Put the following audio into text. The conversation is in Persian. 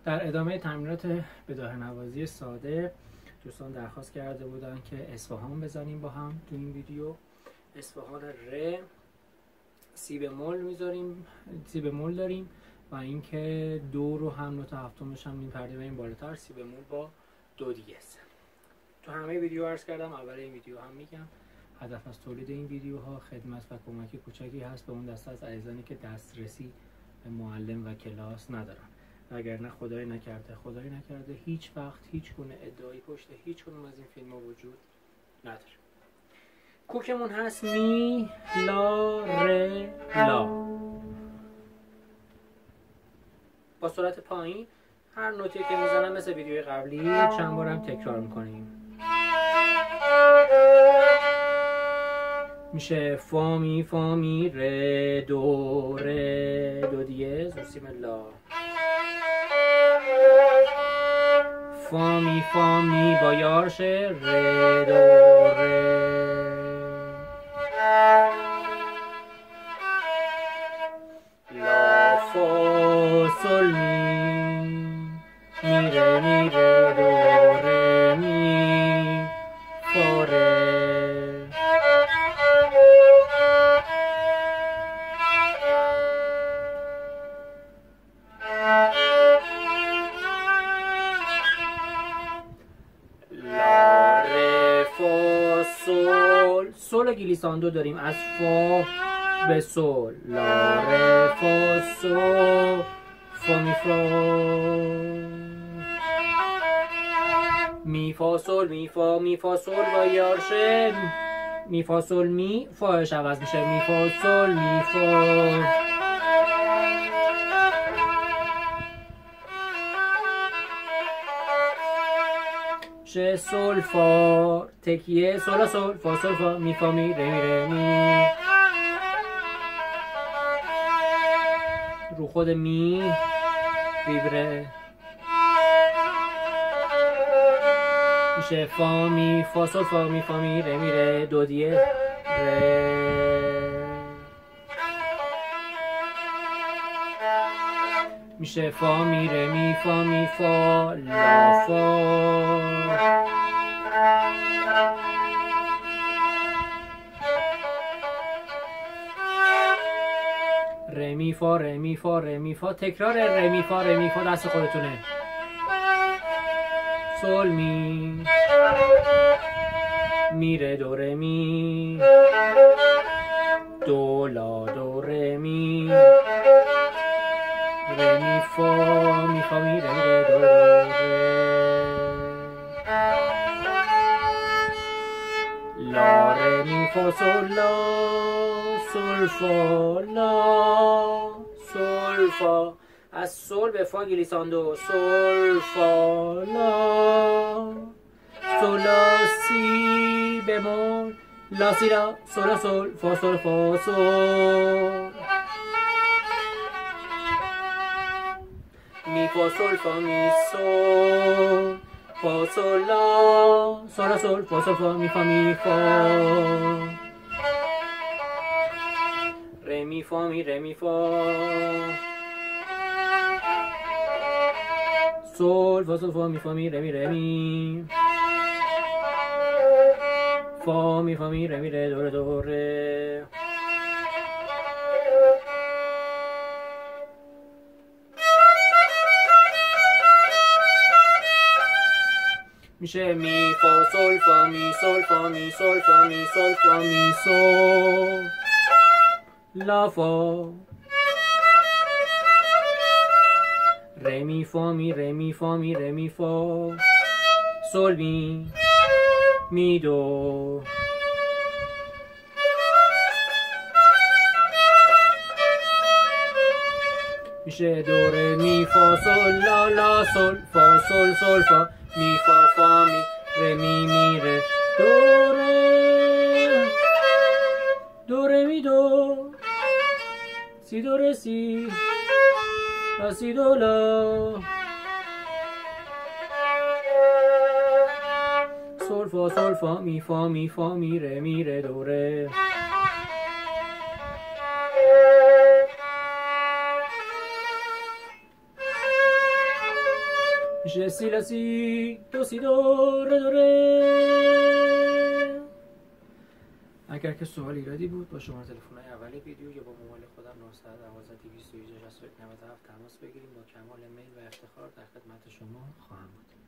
در ادامه تمرینات بداهه نوازی ساده دوستان درخواست کرده بودن که اصفهان بزنیم با هم تو این ویدیو. اصفهان ر، سی بمول میذاریم، سی بمول داریم و اینکه دو رو هم نوت هفتمش هم این پرده این بالاتر، سی بمول با دو دیگز. تو همه ویدیو عرض کردم، اول این ویدیو هم میگم هدف از تولید این ویدیوها خدمت و کمک کوچکی هست به اون دسته از عزیزانی که دسترسی به معلم و کلاس ندارن. وگرنه خدای نکرده هیچ وقت هیچ گونه ادعایی پشت هیچ کدوم از این فیلم ها وجود نداره. کوکمون هست می، لا، ر، لا. با سرعت پایین هر نوتی که میزنم مثل ویدیوی قبلی چند بار هم تکرار میکنیم. میشه فا می، فا می، ر، دو دیز و سی لا. فا می با یارشه، ر، دو، ر. لا، فا، سل، می، ره، دو، ره، می، فا، ره. سول گلیساندو داریم از فا به سول. لا، ر، فا، سول، فا، می، فا، می، فا، سول، می، فا، می، فا، سول و یارشه می، فا، سول، می، فاش عوض میشه می، فا، سول، می، فا. شه، سول، فا، تکیه، سول، سول، فا، سول، فا، می، فا، می، ره، می. رو خود می، ویبره میشه فا، می، فا، سول، فا، می، فا، می، ره، دو دیه، ره. میشه فا، می، ره، می، فا، می، فا، لا، فا. ره، می، فا، ره، می، فا، ره، می، فا. تکرار ره، می، فا، ره، می، فا دست خودتونه. سول، می، می، ره، دو، ره، می، دو، لا، دو، ره، می، ره، می، فا، می، فا، می، ره، دو، ره. لا، ره، می، فا، سول، لا، سول، فا، لا، سول، فا. از سول به فا گلیساندو، سول، فا، لا، سول، لا، سی بمول، لا، سی، لا، سول، سول، فا، سول، فا، سول. می، فا، سول، فا، می، سول، فا، سول، لا، سول، سول، فا، سول، فا، می، فا، می، فا. ره، می، فا، می، ره، می، فا. سول، فا، سول، فا، می، فا، می، ره، می. فا، می، فا، می، ره، دو، ره، دو، ره. میشه می، فا، سول، فا، می، سول، فا، می، سول، فا، می، سول، فا، می، سول، لا، فا. ره، می، فا، می، ره، می، فا، می، ره، می، فا. سول، می، دو. میشه دو، ره، می، فا، سول، لا، لا، سول، فا، سول، سول، فا، می، فا، فا، می، ره، می، ره، دو، ره، دو، ره، می، دو، سی، دو، ره، سی، لا، سی، دو، لا. سول، فا، می، فا، می، فا، می، ره، دو، ره. ژ سی لا سی دو سی دو ره دو ره. اگر که سوال ایرادی بود با شماره تلفن اول ویدیو یا با موبایل خودم 912 221 67 تماس بگیریم. با کمال میل و افتخار در خدمت شما خواهم بود.